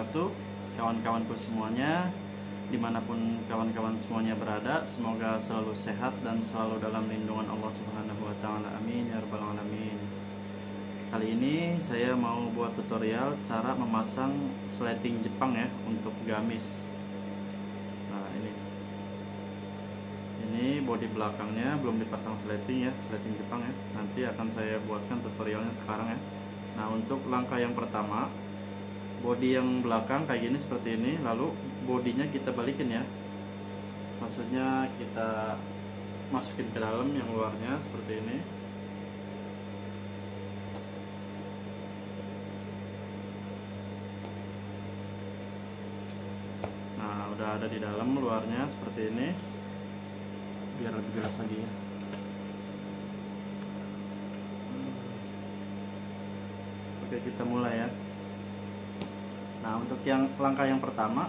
wabarakatuh, kawan-kawanku semuanya, dimanapun kawan-kawan semuanya berada. Semoga selalu sehat dan selalu dalam lindungan Allah Subhanahu wa Ta'ala. Amin ya Rabbal 'Alamin. Kali ini saya mau buat tutorial cara memasang sleting Jepang ya untuk gamis. Nah, ini bodi belakangnya belum dipasang sleting ya, sleting Jepang ya. Nanti akan saya buatkan tutorialnya sekarang ya. Nah, untuk langkah yang pertama, bodi yang belakang kayak gini seperti ini, lalu bodinya kita balikin ya. Maksudnya kita masukin ke dalam yang luarnya seperti ini. Nah, udah ada di dalam luarnya seperti ini. Biar lebih jelas lagi ya. Oke, kita mulai ya. Nah, untuk yang langkah yang pertama,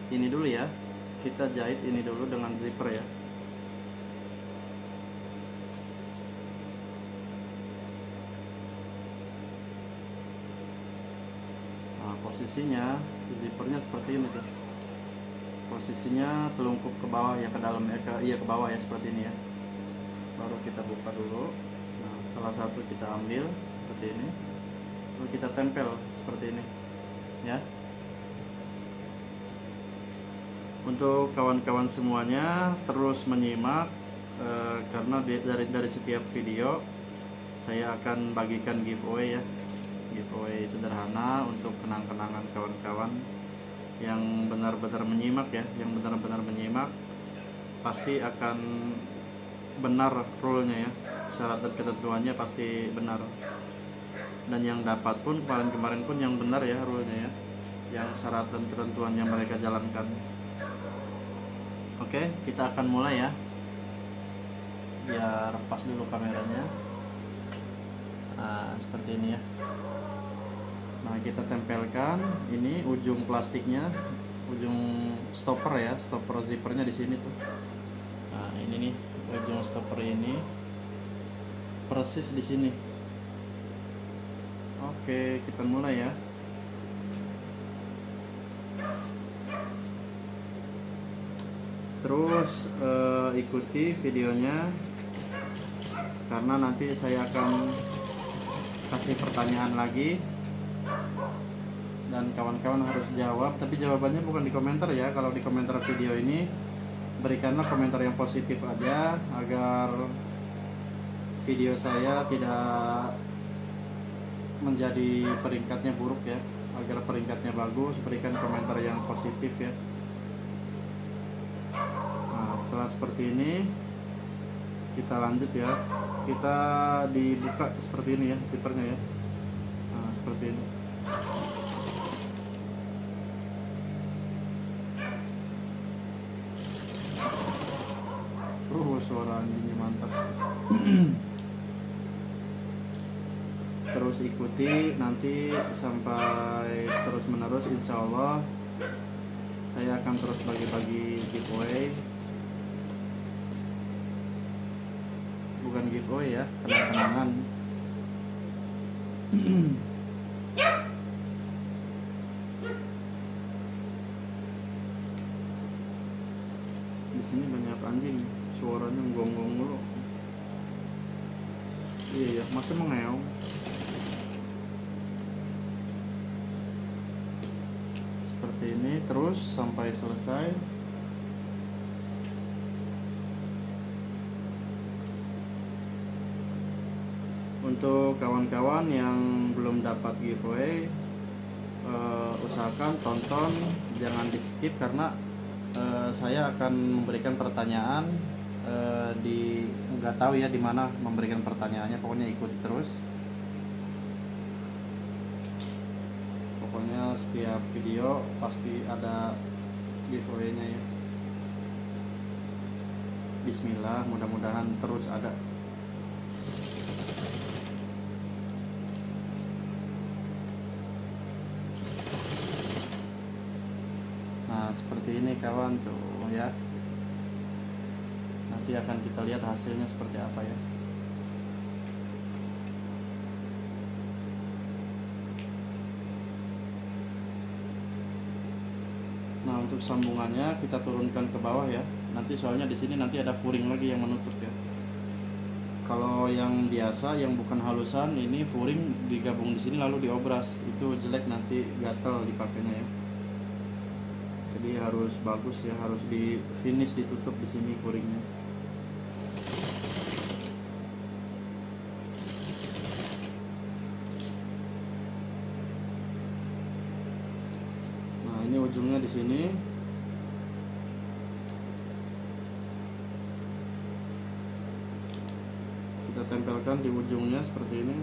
ini dulu ya. Kita jahit ini dulu dengan zipper ya. Nah, posisinya zippernya seperti ini tuh. Posisinya telungkup ke bawah ya, ke dalam ya, ke bawah ya, seperti ini ya. Baru kita buka dulu. Nah, salah satu kita ambil seperti ini. Lalu kita tempel seperti ini ya. Untuk kawan-kawan semuanya terus menyimak karena dari setiap video saya akan bagikan giveaway ya, giveaway sederhana untuk kenang-kenangan kawan-kawan yang benar-benar menyimak ya, yang benar-benar menyimak pasti akan benar rule-nya ya, syarat dan ketentuannya pasti benar. Dan yang dapat pun kemarin-kemarin pun yang benar ya rule-nya ya, yang syarat dan ketentuan yang mereka jalankan. Oke, kita akan mulai ya. Biar pas dulu kameranya. Nah, seperti ini ya. Nah, kita tempelkan ini ujung plastiknya, ujung stopper ya, stopper zippernya di sini tuh. Nah, ini nih ujung stopper ini persis di sini. Oke, kita mulai ya. Terus ikuti videonya karena nanti saya akan kasih pertanyaan lagi dan kawan-kawan harus jawab, tapi jawabannya bukan di komentar ya. Kalau di komentar video ini berikanlah komentar yang positif aja agar video saya tidak menjadi peringkatnya buruk ya, agar peringkatnya bagus. Berikan komentar yang positif ya. Nah, setelah seperti ini kita lanjut ya, kita dibuka seperti ini ya zippernya ya. Nah, seperti ini. Suara anjingnya mantap. Terus ikuti nanti sampai terus menerus, insya Allah saya akan terus bagi-bagi giveaway. Bukan giveaway ya, kenang-kenangan. Di sini banyak anjing, suaranya gonggong mulu. Iya ya, masa mengeong. Seperti ini terus sampai selesai. Untuk kawan-kawan yang belum dapat giveaway, usahakan tonton, jangan di skip karena saya akan memberikan pertanyaan nggak tahu ya di mana memberikan pertanyaannya. Pokoknya ikuti terus. Pokoknya setiap video pasti ada giveaway-nya ya. Bismillah, mudah-mudahan terus ada. Nah, seperti ini kawan tuh ya. Nanti akan kita lihat hasilnya seperti apa ya. Nah, untuk sambungannya kita turunkan ke bawah ya. Nanti soalnya di sini nanti ada furing lagi yang menutup ya. Kalau yang biasa yang bukan halusan, ini furing digabung di sini lalu diobras, itu jelek, nanti gatel dipakainya ya. Jadi harus bagus ya, harus di finish, ditutup di sini furingnya. Nah, ini ujungnya di sini. Kita tempelkan di ujungnya seperti ini.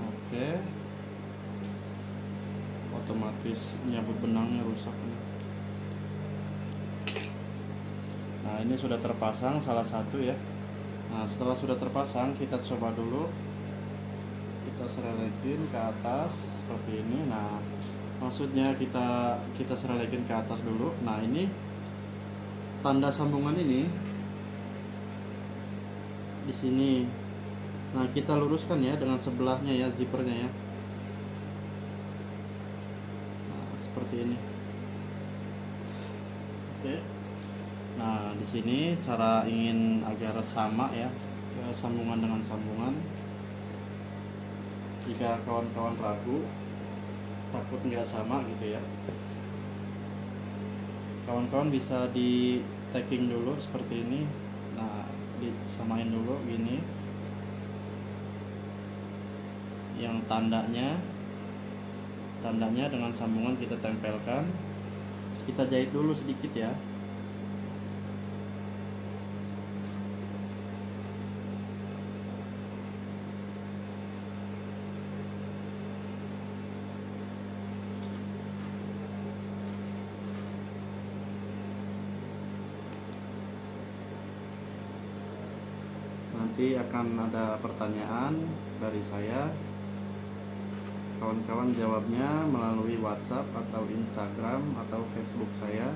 Oke. Otomatis nyabut benangnya rusak. Nah, ini sudah terpasang salah satu ya. Nah, setelah sudah terpasang, kita coba dulu, kita serelekin ke atas seperti ini. Nah, maksudnya kita serelekin ke atas dulu. Nah, ini tanda sambungan ini di sini. Nah, kita luruskan ya dengan sebelahnya ya, zippernya ya. Nah, seperti ini. Oke. Nah, di sini cara ingin agar sama ya, sambungan dengan sambungan. Jika kawan-kawan ragu, takut nggak sama gitu ya, kawan-kawan bisa di tagging dulu seperti ini. Nah, disamain dulu gini, yang tandanya dengan sambungan kita tempelkan, kita jahit dulu sedikit ya. Nanti akan ada pertanyaan dari saya, kawan-kawan jawabnya melalui WhatsApp atau Instagram atau Facebook saya.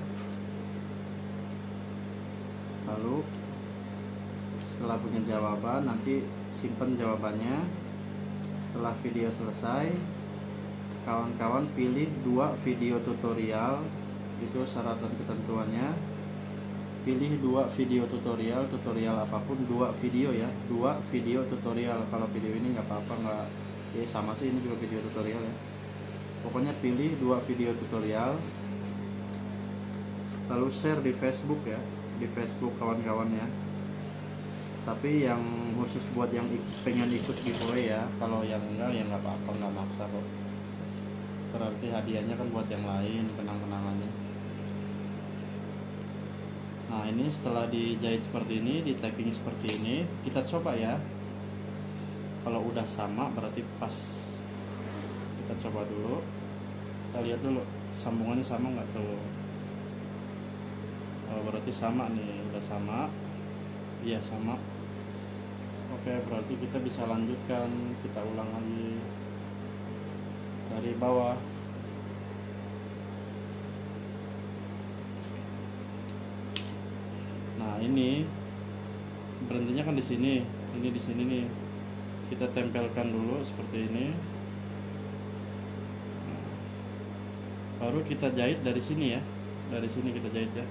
Lalu setelah punya jawaban, nanti simpan jawabannya. Setelah video selesai, kawan-kawan pilih 2 video tutorial, itu syarat dan ketentuannya. Pilih 2 video tutorial apapun, 2 video ya, 2 video tutorial. Kalau video ini nggak apa-apa, nggak ya, sama sih, ini juga video tutorial ya. Pokoknya pilih 2 video tutorial, lalu share di Facebook ya, di Facebook kawan-kawan ya. Tapi yang khusus buat yang pengen ikut giveaway ya. Kalau yang enggak ya nggak apa-apa, nggak maksa kok. Berarti hadiahnya kan buat yang lain, kenang-kenangannya. Nah, ini setelah dijahit seperti ini, di tagging seperti ini, kita coba ya. Kalau udah sama berarti pas. Kita coba dulu, kita lihat dulu sambungannya sama nggak tuh. Oh, berarti sama nih, udah sama. Iya, sama. Oke, berarti kita bisa lanjutkan. Kita ulang lagi dari bawah. Nah, ini berhentinya kan di sini. Ini di sini nih. Kita tempelkan dulu seperti ini. Nah, baru kita jahit dari sini ya. Dari sini kita jahit ya.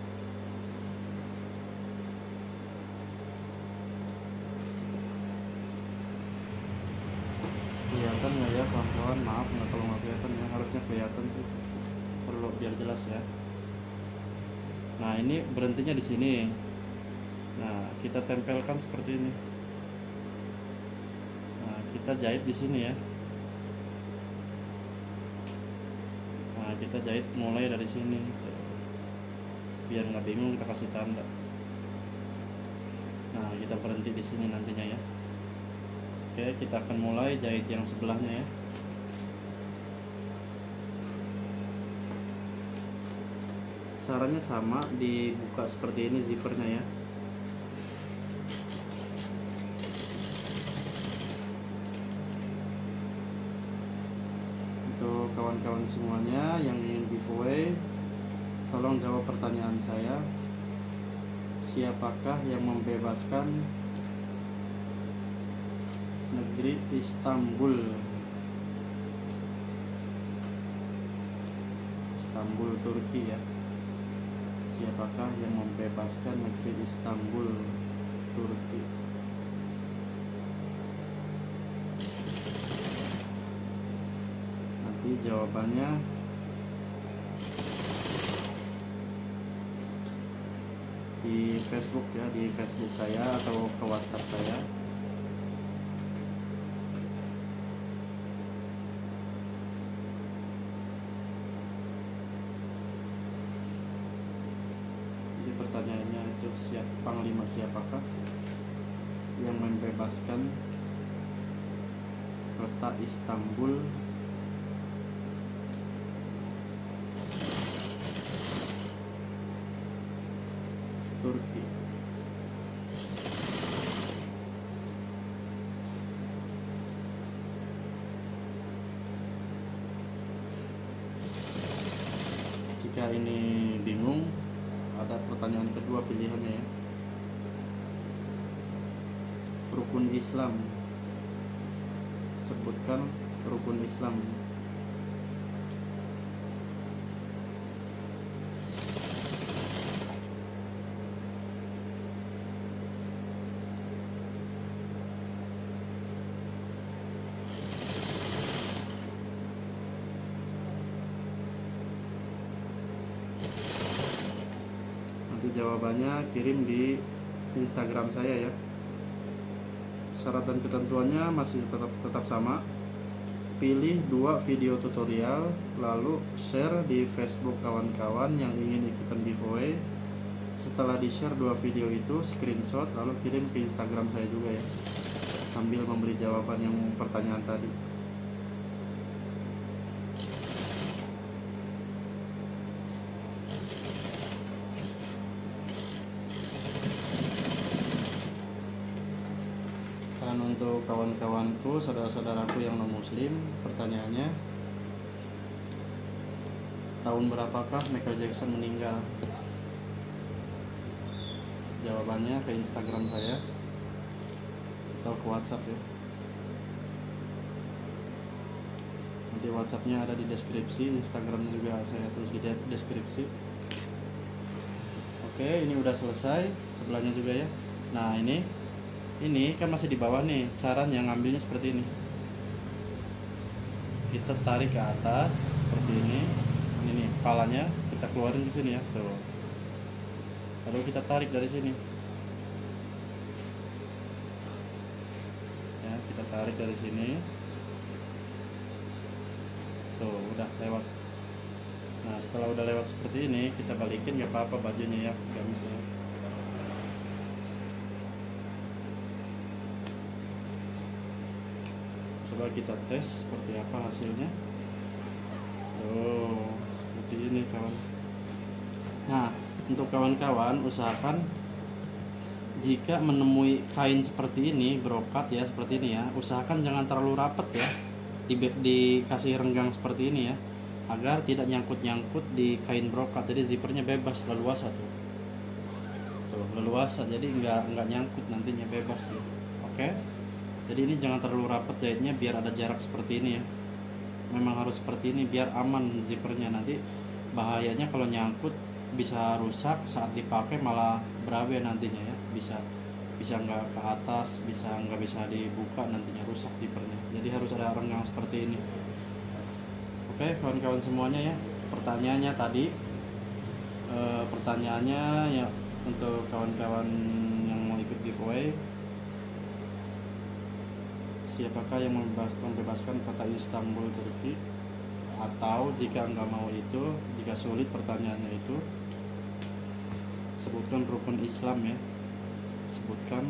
Kelihatan nggak ya kawan-kawan? Maaf nggak kalau nggak kelihatan ya. Harusnya kelihatan sih. Perlu biar jelas ya. Nah, ini berhentinya di sini. Nah, kita tempelkan seperti ini. Nah, kita jahit di sini ya. Nah, kita jahit mulai dari sini. Biar nggak bingung, kita kasih tanda. Nah, kita berhenti di sini nantinya ya. Oke, kita akan mulai jahit yang sebelahnya ya. Caranya sama, dibuka seperti ini zippernya ya. Untuk kawan-kawan semuanya yang ingin giveaway, Tolong jawab pertanyaan saya. Siapakah yang membebaskan negeri Istanbul? Istanbul, Turki ya. Siapakah yang membebaskan negeri Istanbul, Turki? Nanti jawabannya di Facebook ya, di Facebook saya atau ke WhatsApp saya. Jadi pertanyaannya itu Panglima siapakah yang membebaskan kota Istanbul, Turki? Jika ini bingung, ada pertanyaan kedua pilihannya ya. Rukun Islam. Sebutkan rukun Islam. Jawabannya kirim di Instagram saya ya. Syarat dan ketentuannya masih tetap sama. Pilih 2 video tutorial, lalu share di Facebook kawan-kawan yang ingin ikutan giveaway. Setelah di-share 2 video itu, screenshot lalu kirim ke Instagram saya juga ya, sambil memberi jawaban yang pertanyaan tadi. Untuk kawan-kawanku, saudara-saudaraku yang non-muslim, pertanyaannya, tahun berapakah Michael Jackson meninggal? Jawabannya ke Instagram saya atau ke WhatsApp ya. Nanti WhatsAppnya ada di deskripsi, Instagramnya juga saya tulis di deskripsi. Oke, ini udah selesai, sebelahnya juga ya. Nah ini kan masih di bawah nih. Saran yang ngambilnya seperti ini. Kita tarik ke atas seperti ini. Ini nih kepalanya kita keluarin di sini ya. Tuh. Lalu kita tarik dari sini. Ya, kita tarik dari sini. Tuh, udah lewat. Nah, setelah udah lewat seperti ini, kita balikin nggak apa-apa bajunya ya, gamisnya. Coba kita tes seperti apa hasilnya. Oh, seperti ini kawan. Nah, untuk kawan-kawan usahakan jika menemui kain seperti ini, brokat ya, seperti ini ya, usahakan jangan terlalu rapat ya, dikasih renggang seperti ini ya, agar tidak nyangkut-nyangkut di kain brokat. Jadi zippernya bebas, leluasa tuh, leluasa, jadi nggak nyangkut, nantinya bebas ya. Oke. Jadi ini jangan terlalu rapat jahitnya, biar ada jarak seperti ini ya. Memang harus seperti ini biar aman zippernya. Nanti bahayanya kalau nyangkut bisa rusak, saat dipakai malah berabe nantinya ya. Bisa nggak ke atas, nggak bisa dibuka, nantinya rusak zippernya. Jadi harus ada renggang seperti ini. Oke kawan-kawan semuanya ya. Pertanyaannya tadi, pertanyaannya ya untuk kawan-kawan yang mau ikut giveaway, siapakah yang membebaskan kota Istanbul, Turki? Atau jika nggak mau itu, jika sulit pertanyaannya itu, sebutkan rukun Islam ya. Sebutkan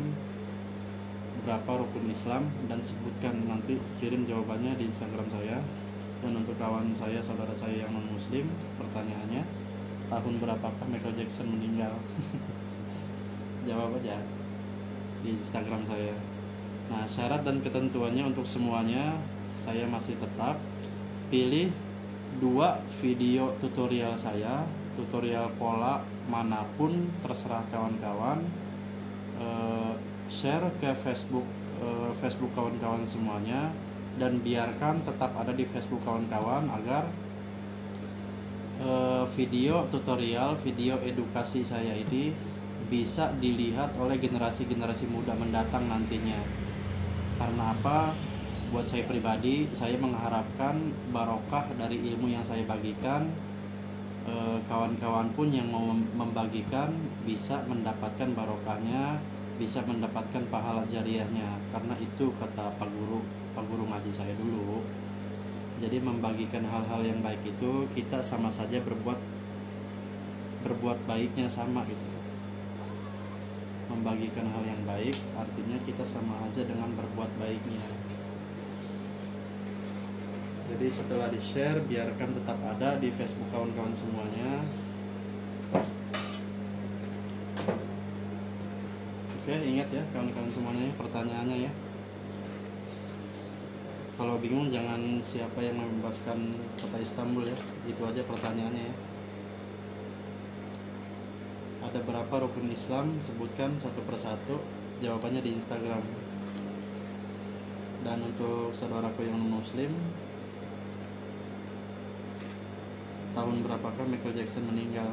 berapa rukun Islam dan sebutkan, nanti kirim jawabannya di Instagram saya. Dan untuk kawan saya, saudara saya yang non muslim, pertanyaannya, tahun berapakah Michael Jackson meninggal? Jawab aja di Instagram saya. Nah, syarat dan ketentuannya untuk semuanya saya masih tetap pilih 2 video tutorial saya, tutorial pola manapun terserah kawan-kawan, share ke Facebook kawan-kawan semuanya, dan biarkan tetap ada di Facebook kawan-kawan agar video tutorial, video edukasi saya ini bisa dilihat oleh generasi-generasi muda mendatang nantinya. Karena apa? Buat saya pribadi, saya mengharapkan barokah dari ilmu yang saya bagikan. Kawan-kawan pun yang mau membagikan bisa mendapatkan barokahnya, bisa mendapatkan pahala jariahnya. Karena itu kata Pak Guru ngaji saya dulu. Jadi membagikan hal-hal yang baik itu kita sama saja berbuat baiknya sama gitu. Membagikan hal yang baik artinya kita sama aja dengan berbuat baiknya. Jadi setelah di-share, biarkan tetap ada di Facebook kawan-kawan semuanya. Oke, ingat ya kawan-kawan semuanya, pertanyaannya ya. Kalau bingung jangan siapa yang membebaskan kota Istanbul ya. Itu aja pertanyaannya ya. Ada berapa rukun Islam? Sebutkan satu persatu. Jawabannya di Instagram. Dan untuk saudaraku yang non-muslim, tahun berapakah Michael Jackson meninggal?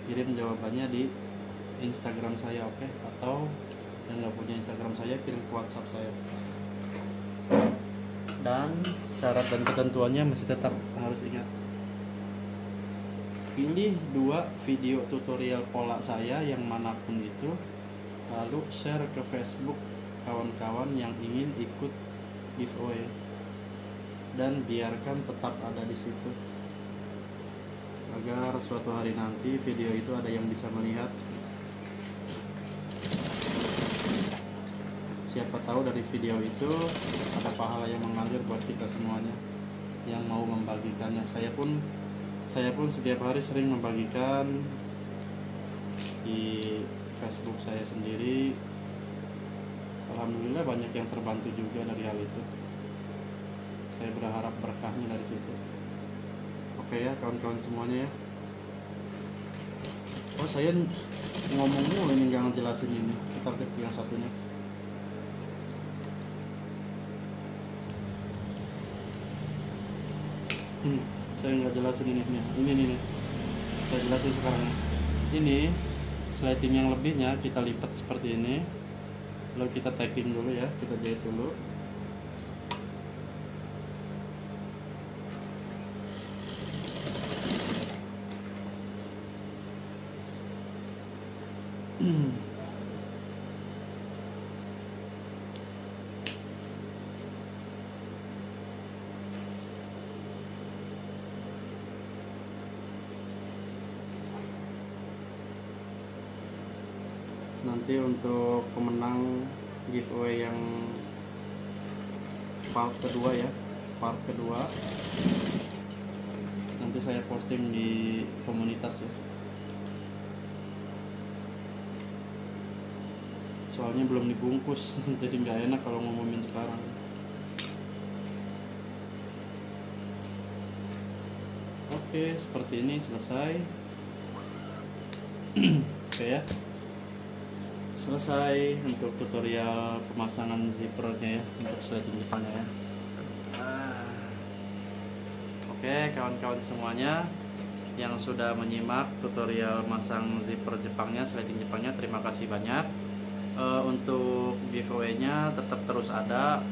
Kirim jawabannya di Instagram saya, oke? Atau yang nggak punya Instagram saya, kirim ke WhatsApp saya. Dan syarat dan ketentuannya masih tetap harus ingat. Pilih 2 video tutorial pola saya yang manapun itu, lalu share ke Facebook kawan-kawan yang ingin ikut giveaway, dan biarkan tetap ada di situ agar suatu hari nanti video itu ada yang bisa melihat. Siapa tahu dari video itu ada pahala yang mengalir buat kita semuanya yang mau membagikannya. Saya pun setiap hari sering membagikan di Facebook saya sendiri. Alhamdulillah banyak yang terbantu juga dari hal itu. Saya berharap berkahnya dari situ. Oke ya kawan-kawan semuanya ya. Oh saya ngomong mulu ini, jangan jelasin ini. Kita lihat yang satunya. Saya nggak jelasin ini nih. Saya jelasin sekarang. Ini sliding yang lebihnya kita lipat seperti ini. Lalu kita tacking dulu ya, kita jahit dulu. Nanti untuk pemenang giveaway yang part kedua ya, nanti saya posting di komunitas ya. Soalnya belum dibungkus jadi nggak enak kalau ngomongin sekarang. Oke, seperti ini selesai. Oke ya, selesai untuk tutorial pemasangan zippernya ya, untuk sliding Jepangnya ya. Oke kawan-kawan semuanya yang sudah menyimak tutorial masang zipper Jepangnya, sliding Jepangnya, terima kasih banyak. Untuk giveaway-nya tetap terus ada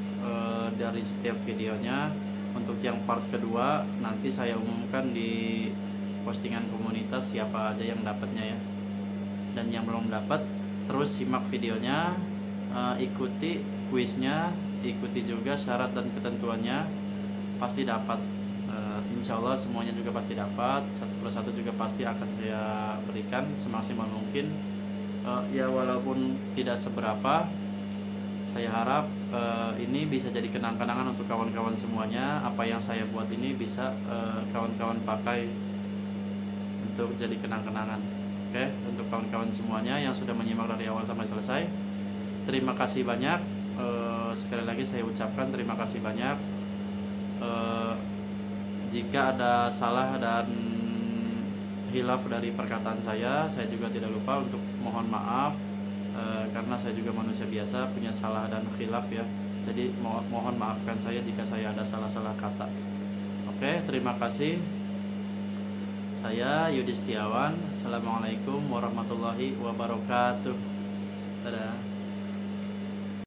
dari setiap videonya. Untuk yang part kedua nanti saya umumkan di postingan komunitas siapa aja yang dapatnya ya. Dan yang belum dapat terus simak videonya, ikuti kuisnya, ikuti juga syarat dan ketentuannya, pasti dapat. Insya Allah semuanya juga pasti dapat, satu persatu juga pasti akan saya berikan semaksimal mungkin. Ya walaupun tidak seberapa, saya harap ini bisa jadi kenang-kenangan untuk kawan-kawan semuanya. Apa yang saya buat ini bisa kawan-kawan pakai untuk jadi kenang-kenangan. Oke, untuk kawan-kawan semuanya yang sudah menyimak dari awal sampai selesai, terima kasih banyak. Sekali lagi saya ucapkan terima kasih banyak. Jika ada salah dan hilaf dari perkataan saya juga tidak lupa untuk mohon maaf, karena saya juga manusia biasa, punya salah dan khilaf ya. Jadi mohon maafkan saya jika saya ada salah-salah kata. Oke, terima kasih. Saya Yudi Setiawan. Assalamualaikum warahmatullahi wabarakatuh. Dadah.